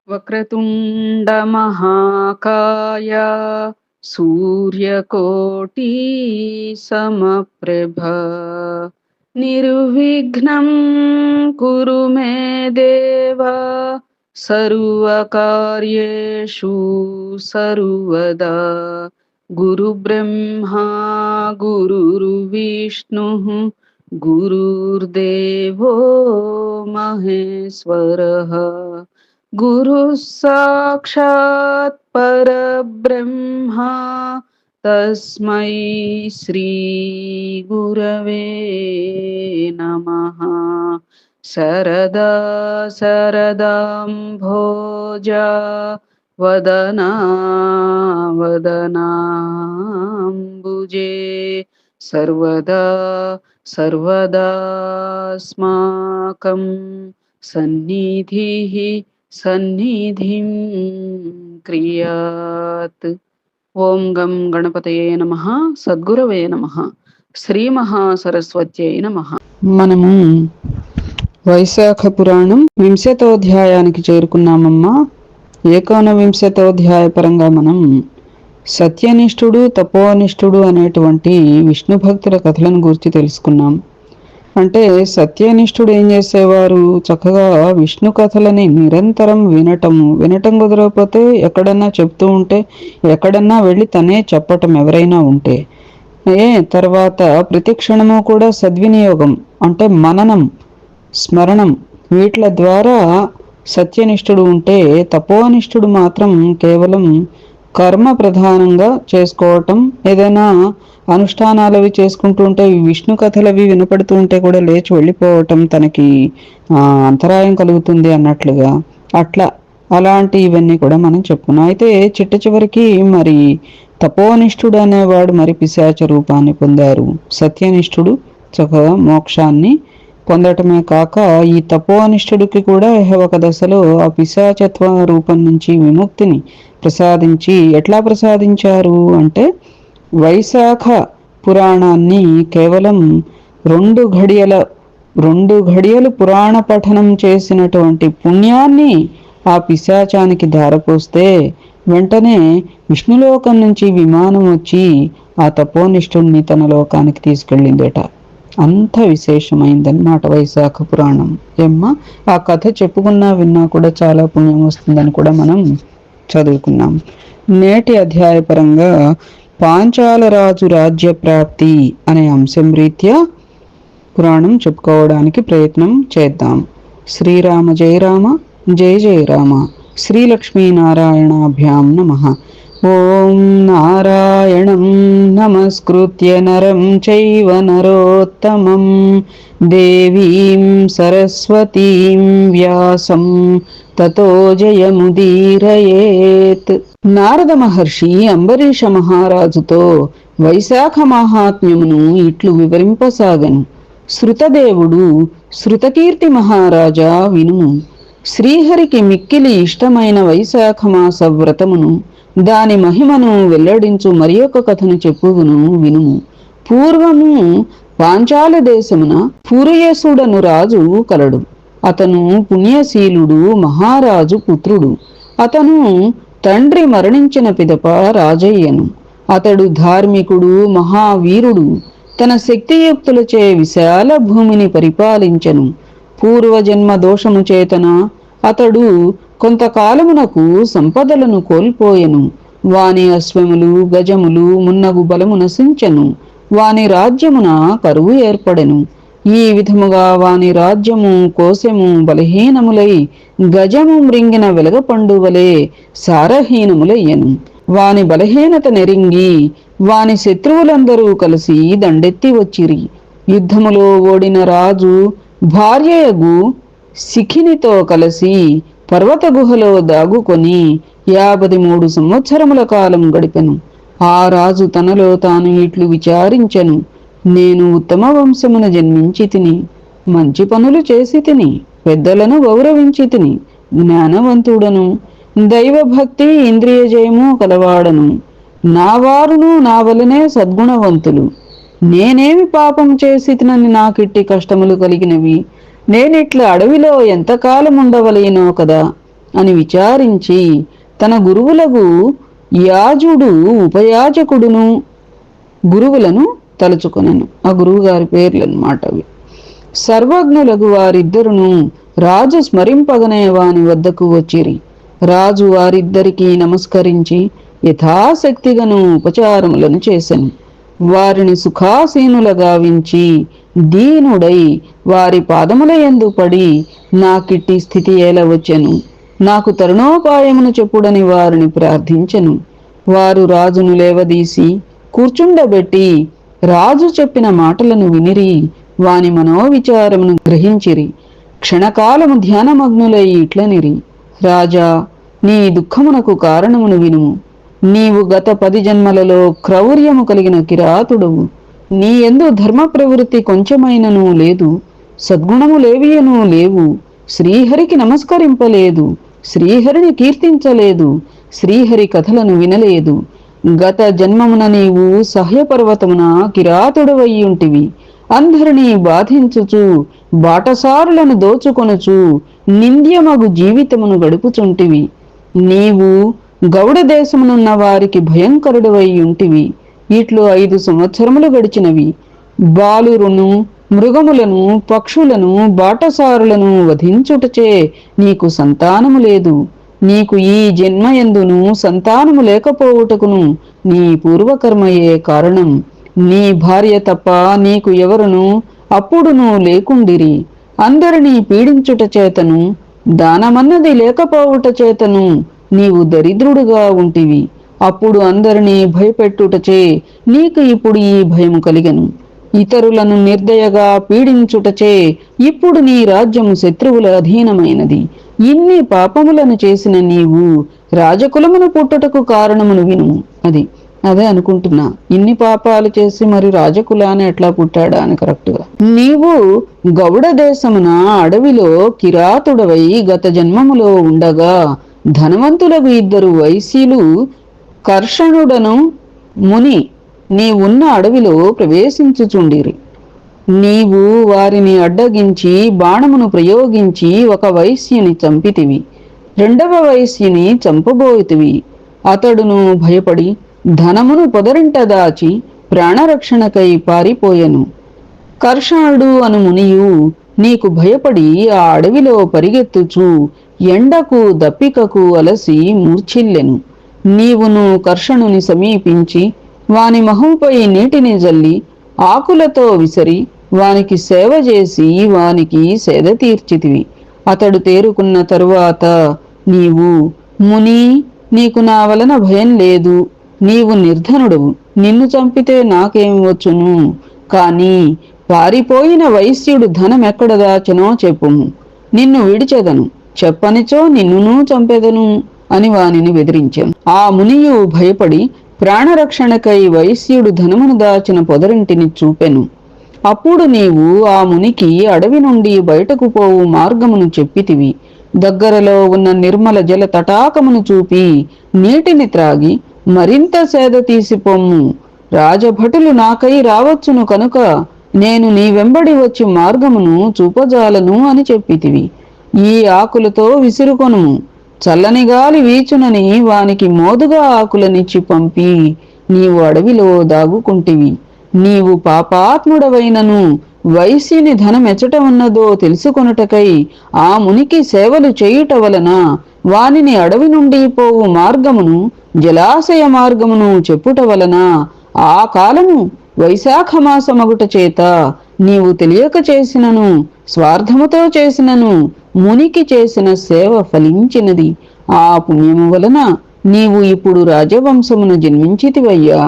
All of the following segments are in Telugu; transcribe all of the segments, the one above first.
వక్రతుండ మహాకాయ సూర్యకోటి సమప్రభ నిర్విఘ్నం కురు మే దేవ సర్వకార్యేషు సర్వదా గురు బ్రహ్మా గురుర్విష్ణు గురుర్దేవో మహేశ్వరః గురు సాక్షాత్ పరబ్రహ్మ తస్మై శ్రీ గురవే నమః. శరదా శరదాంభోజ వదనా వదనాంబుజే సర్వదా సర్వదాస్మాకం సన్నిధిః సన్నిధిం క్రియాత్. ఓం గం గణపతయే నమః. సద్గురవే నమః. శ్రీ మహాసరస్వత్యై నమః. మనము వైశాఖ పురాణం 20వ అధ్యాయానికి చేరుకున్నామమ్మా. 19వ అధ్యాయ పరంగా మనం సత్యనిష్ఠుడు తపోనిష్ఠుడు అనేటువంటి విష్ణు భక్తుల కథలను గురించి తెలుసుకున్నాం. అంటే సత్యనిష్ఠుడు ఏం చేసేవారు, చక్కగా విష్ణు కథలని నిరంతరం వినటం కుదరకపోతే ఎక్కడన్నా చెప్తూ ఉంటే, ఎక్కడన్నా వెళ్ళి తనే చెప్పటం ఎవరైనా ఉంటే, తర్వాత ప్రతి క్షణము కూడా సద్వినియోగం అంటే మననం స్మరణం వీట్ల ద్వారా సత్యనిష్ఠుడు ఉంటే, తపోనిష్ఠుడు మాత్రం కేవలం కర్మ ప్రధానంగా చేసుకోవటం, ఏదైనా అనుష్ఠానాలు అవి చేసుకుంటూ ఉంటే విష్ణు కథలు అవి వినపడుతూ ఉంటే కూడా లేచి వెళ్ళిపోవటం తనకి అంతరాయం కలుగుతుంది అన్నట్లుగా అలాంటి ఇవన్నీ కూడా మనం చెప్పుకున్నాం. అయితే చిట్ట చివరికి మరి తపోనిష్ఠుడు అనేవాడు మరి పిశాచ రూపాన్ని పొందారు. సత్యనిష్ఠుడు చక్కగా మోక్షాన్ని పొందటమే కాక ఈ తపోనిష్ఠుడికి కూడా ఒక దశలో ఆ పిశాచత్వ రూపం నుంచి విముక్తిని ప్రసాదించి, ఎట్లా ప్రసాదించారు అంటే వైశాఖ పురాణాన్ని కేవలం 2 ఘడియలు పురాణ పఠనం చేసినటువంటి పుణ్యాన్ని ఆ పిశాచానికి ధారపోస్తే వెంటనే విష్ణులోకం నుంచి విమానం వచ్చి ఆ తపోనిష్ఠుణ్ణి తన లోకానికి తీసుకెళ్ళిందట. అంత విశేషమైందన్నమాట వైశాఖ పురాణం. ఆ కథ చెప్పుకున్నా విన్నా కూడా చాలా పుణ్యం వస్తుందని కూడా మనం చదువుకున్నాం. నేటి అధ్యాయపరంగా పాంచాలరాజు రాజ్య ప్రాప్తి అనే అంశం రీత్యా పురాణం చెప్పుకోవడానికి ప్రయత్నం చేద్దాం. శ్రీరామ జయ రామ జయ జయ రామ. శ్రీలక్ష్మీనారాయణాభ్యాం నమః. ఓం నారాయణం నమస్కృత్య నరం చైవ నరోత్తమం దేవీం సరస్వతీం వ్యాసం తతో జయముదీరయేత్. నారద మహర్షి అంబరీష మహారాజుతో వైశాఖ మహాత్మ్యమును ఇట్లు వివరింపసాగను. శృతదేవుడు, శృతకీర్తి మహారాజా వినుము. శ్రీహరికి మిక్కిలి ఇష్టమైన వైశాఖ మాస వ్రతమును, దాని మహిమను వెల్లడించు మరి ఒక కథను చెప్పుదును వినుము. పూర్వము పాంచాల దేశమున పూరయసుడను రాజు కలడు. అతను పుణ్యశీలుడు, మహారాజు పుత్రుడు. అతను తండ్రి మరణించిన పిదప రాజయ్యను. అతడు ధార్మికుడు, మహావీరుడు. తన శక్తియుక్తులచే విశాల భూమిని పరిపాలించెను. పూర్వజన్మ దోషము చేతన అతడు కొంతకాలమునకు సంపదలను కోల్పోయెను. వాని అశ్వములు, గజములు మున్నగు బలము నశించెను. వాని రాజ్యమున కరువు ఏర్పడెను. ఈ విధముగా వాని రాజ్యము కోశము బలహీనములై గజము మృంగిన వెలగపండు వలె సారహీనములయ్యను. వాని బలహీనత నెరింగి వాని శత్రువులందరూ కలిసి దండెత్తి వచ్చిరి. యుద్ధములో ఓడిన రాజు భార్యయగు శిఖినితో కలిసి పర్వత గుహలో దాగుకొని 53 సంవత్సరముల కాలం గడిపెను. ఆ రాజు తనలో తాను ఇట్లు విచారించెను. నేను ఉత్తమ వంశమున జన్మించి తిని, మంచి పనులు చేసి తిని, పెద్దలను గౌరవించి తిని, జ్ఞానవంతుడను, దైవభక్తి ఇంద్రియ జయము కలవాడను. నా వారును నా వలనే సద్గుణవంతులు. నేనేమి పాపం చేసి తినని నాకిట్టి కష్టములు కలిగినవి? నేనిట్ల అడవిలో ఎంతకాలం ఉండవలేనో కదా. అని విచారించి తన గురువులకు యాజుడు ఉపయాజకుడును గురువులను తలుచుకొనెను. ఆ గురువు గారి పేర్లన్నమాట అవి. సర్వజ్ఞులకు వారిద్దరును రాజు స్మరింపగనే వాని వద్దకు వచ్చిరి. రాజు వారిద్దరికీ నమస్కరించి యథాశక్తిగను ఉపచారములను చేసెను. వారిని సుఖాసీనులుగా వించి దీనుడై వారి పాదముల యందు పడి, నాకిట్టి స్థితి ఎలా వచ్చెను, నాకు తరుణోపాయమును చెప్పుడని వారిని ప్రార్థించెను. వారు రాజును లేవదీసి కూర్చుండబెట్టి రాజు చెప్పిన మాటలను వినిరి, వాని మనోవిచారమును గ్రహించిరి. క్షణకాలము ధ్యానమగ్నులై ఇట్లనిరి, రాజా, నీ దుఃఖమునకు కారణమును వినుము. నీవు గత 10 జన్మలలో క్రౌర్యము కలిగిన కిరాతుడవు. నీ యందు ధర్మ ప్రవృత్తి కొంచెమైనను లేదు, సద్గుణములేవియనూ లేవు. శ్రీహరికి నమస్కరింపలేదు, శ్రీహరిని కీర్తించలేదు, శ్రీహరి కథలను వినలేదు. గత జన్మమున నీవు సహ్యపర్వతమున కిరాతుడవయ్యుంటివి. అందరినీ బాధించుచు బాటసారులను దోచుకొనుచు నింద్యమగు జీవితమును గడుపుచుంటివి. నీవు గౌడ దేశమునున్న వారికి భయంకరుడవై ఉంటివి. ఇట్లు 5 సంవత్సరములు గడిచినవి. బాలురును, మృగములను, పక్షులను, బాటసారులను వధించుటచే నీకు సంతానము లేదు. నీకు ఈ జన్మయందును సంతానము లేకపోవుటకును నీ పూర్వకర్మయే కారణం. నీ భార్య తప్ప నీకు ఎవరును అప్పుడును లేకుండిరి. అందరినీ పీడించుట చేతను, దానమన్నది లేకపోవుట చేతను నీవు దరిద్రుడుగా ఉంటివి. అప్పుడు అందరినీ భయపెట్టుటచే నీకు ఇప్పుడు ఈ భయము కలిగెను. ఇతరులను నిర్దయగా పీడించుటచే ఇప్పుడు నీ రాజ్యము శత్రువుల అధీనమైనది. ఇన్ని పాపములను చేసిన నీవు రాజకులమును పుట్టుటకు కారణమును వినుము. అదే అనుకుంటున్నా, ఇన్ని పాపాలు చేసి మరి రాజకులాన్ని ఎట్లా పుట్టాడా అని కరెక్ట్గా. నీవు గౌడ దేశమున అడవిలో కిరాతుడవై గత జన్మములో ఉండగా ధనవంతులకు 2 వైశ్యులు కర్షణుడను ముని నీవున్న అడవిలో ప్రవేశించుచుండిరి. నీవు వారిని అడ్డగించి బాణమును ప్రయోగించి ఒక వైశ్యుని చంపితివి. 2వ వైశ్యుని చంపబోయితివి. అతడును భయపడి ధనమును పొదరింట దాచి ప్రాణరక్షణకై పారిపోయెను. కర్షణుడు అను మునియు నీకు భయపడి ఆ అడవిలో పరిగెత్తుచు ఎండకు దప్పికకు అలసి మూర్ఛిల్లెను. నీవును కర్షణుని సమీపించి వాని మొహంపై నీటిని జల్లి ఆకులతో విసరి వానికి సేవ చేసి వానికి సేద తీర్చితివి. అతడు తేరుకున్న తరువాత నీవు, ముని, నీకు నా వలన భయం లేదు, నీవు నిర్ధనుడవు, నిన్ను చంపితే నాకేమి వచ్చును, కాని పారిపోయిన వైశ్యుడు ధనమెక్కడ దాచెనో చెప్పుము, నిన్ను విడిచెదను, చెప్పనిచో నిన్నును చంపెదను అని వానిని బెదిరించాను. ఆ మునియు భయపడి ప్రాణరక్షణకై వైశ్యుడు ధనమును దాచిన పొదరింటిని చూపెను. అప్పుడు నీవు ఆ మునికి అడవి నుండి బయటకు పోవు మార్గమును చెప్పితివి. దగ్గరలో ఉన్న నిర్మల జల తటాకమును చూపి నీటిని త్రాగి మరింత సేద తీసిపోమ్ము. రాజభటులు నాకై రావచ్చును కనుక నేను నీ వెంబడి వచ్చి మార్గమును చూపజాలను అని చెప్పితివి. ఈ ఆకులతో విసురుకొనుము, చల్లని గాలి వీచునని వానికి మోదుగా ఆకులనిచ్చి పంపి నీవు అడవిలో దాగుకుంటివి. నీవు పాపాత్ముడవైనను వైశ్యుని ధనమెచ్చట ఉన్నదో తెలుసుకొనుటకై ఆ మునికి సేవలు చేయుట వలన వానిని అడవి నుండి పోవు మార్గమును జలాశయ మార్గమును చెప్పుట వలన ఆ కాలము వైశాఖ మాసమగుట చేత నీవు తెలియక చేసినను స్వార్థముతో చేసినను మునికి చేసిన సేవ ఫలించినది. ఆ పుణ్యము వలన నీవు ఇప్పుడు రాజవంశమును జన్మించితివయ్యా.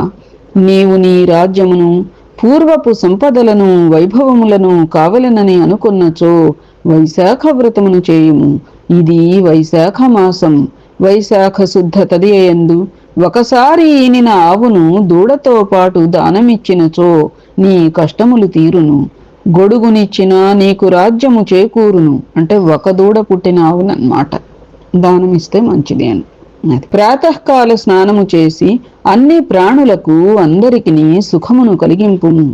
నీవు నీ రాజ్యమును పూర్వపు సంపదలను వైభవములను కావలనని అనుకున్నచో వైశాఖ వ్రతమును చేయుము. ఇది వైశాఖ మాసం. వైశాఖ శుద్ధ తదియందు ఒకసారి ఈనిన ఆవును దూడతో పాటు దానమిచ్చినచో నీ కష్టములు తీరును. గొడుగునిచ్చిన నీకు రాజ్యము చేకూరును. అంటే ఒక దూడ పుట్టిన ఆవునన్నమాట దానమిస్తే మంచిది అని. ప్రాతకాల స్నానము చేసి అన్ని ప్రాణులకు అందరికిని సుఖమును కలిగింపుము.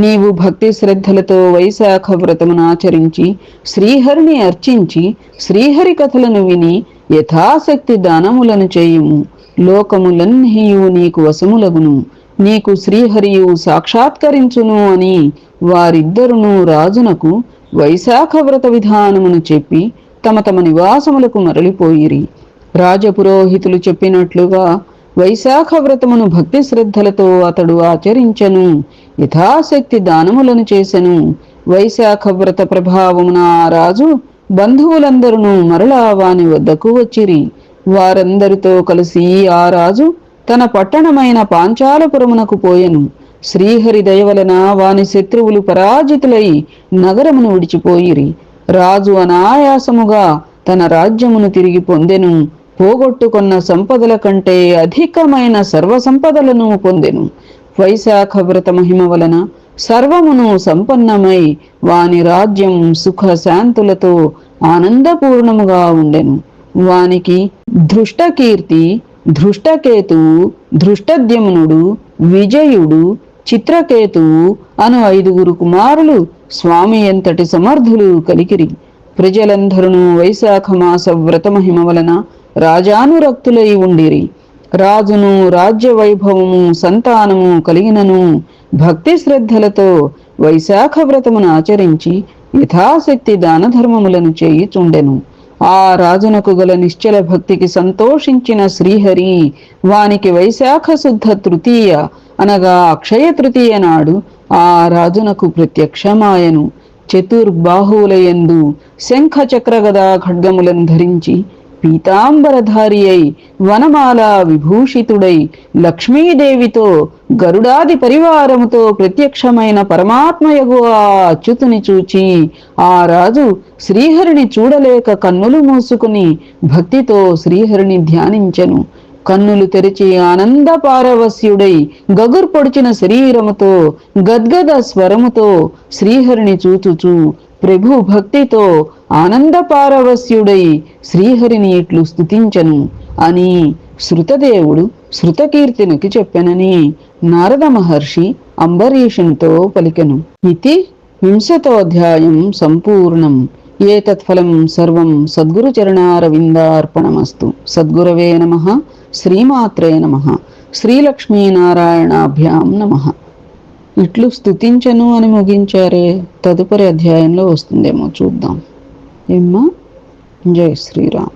నీవు భక్తి శ్రద్ధలతో వైశాఖ వ్రతమును ఆచరించి శ్రీహరిని అర్చించి శ్రీహరి కథలను విని యథాశక్తి దానములను చేయుము. లోకములన్నీయు నీకు వశములగును. నీకు శ్రీహరియు సాక్షాత్కరించును అని వారిద్దరును రాజునకు వైశాఖ వ్రత విధానమును చెప్పి తమ తమ నివాసములకు మరలిపోయిరి. రాజపురోహితులు చెప్పినట్లుగా వైశాఖ వ్రతమును భక్తి శ్రద్ధలతో అతడు ఆచరించెను. యథాశక్తి దానములను చేసెను. వైశాఖ వ్రత ప్రభావమున ఆ రాజు బంధువులందరూ మరలా వాని వద్దకు వచ్చిరి. వారందరితో కలిసి ఆ రాజు తన పట్టణమైన పాంచాలపురమునకు పోయెను. శ్రీహరి దయవలన వాని శత్రువులు పరాజితులై నగరమును విడిచిపోయిరి. రాజు అనాయాసముగా తన రాజ్యమును తిరిగి పొందెను. పోగొట్టుకున్న సంపదల కంటే అధికమైన సర్వసంపదలను పొందెను. వైశాఖ వ్రత మహిమ వలన సర్వమును సంపన్నమై వాని రాజ్యం సుఖ శాంతులతో ఆనందపూర్ణముగా ఉండెను. వానికి ధృష్టకీర్తి, ధృష్టకేతువు, ధృష్టద్యుమ్నుడు, విజయుడు, చిత్రకేతువు అను 5 కుమారులు స్వామి ఎంతటి సమర్థులు కలిగిరి. ప్రజలందరూ వైశాఖ మాస వ్రత మహిమ వలన రాజానురక్తులై ఉండిరి. రాజును రాజ్య వైభవము సంతానము కలిగినను భక్తి శ్రద్ధలతో వైశాఖ వ్రతమును ఆచరించి యథాశక్తి దాన ధర్మములను చేయుచుండెను. ఆ రాజునకు గల నిశ్చల భక్తికి సంతోషించిన శ్రీహరి వానికి వైశాఖ శుద్ధ తృతీయ అనగా అక్షయ తృతీయ నాడు ఆ రాజునకు ప్రత్యక్షమాయను. చతుర్బాహువులయందు శంఖ చక్ర గదా ఖడ్గములను ధరించి పీతాంబరధారి అయి వనమాల విభూషితుడై లక్ష్మీదేవితో గరుడాది పరివారముతో ప్రత్యక్షమైన పరమాత్మయగు ఆ అచ్యుతుని చూచి ఆ రాజు శ్రీహరిని చూడలేక కన్నులు మూసుకుని భక్తితో శ్రీహరిని ధ్యానించెను. కన్నులు తెరిచి ఆనంద పారవస్యుడై గగుర్ పొడిచిన శరీరముతో గద్గద స్వరముతో శ్రీహరిని చూచుచు ప్రభు భక్తితో ఆనంద పారవస్యుడై శ్రీహరిని ఇట్లు స్తుతించను అని శృతదేవుడు శృతకీర్తినికి చెప్పెనని నారద మహర్షి అంబరీషునితో పలికెను. ఇది 20వ సంపూర్ణం. ఏతత్ఫలం సర్వం సద్గురు చరణారవిందార్పణమస్తు. సద్గురవే నమః. శ్రీమాత్రే నమః. శ్రీలక్ష్మీనారాయణాభ్యాం నమః. ఇట్లు స్తుతించను అని ముగించారే. తదుపరి అధ్యాయంలో వస్తుందేమో చూద్దాం. ఏమ్మా? జై శ్రీరామ్.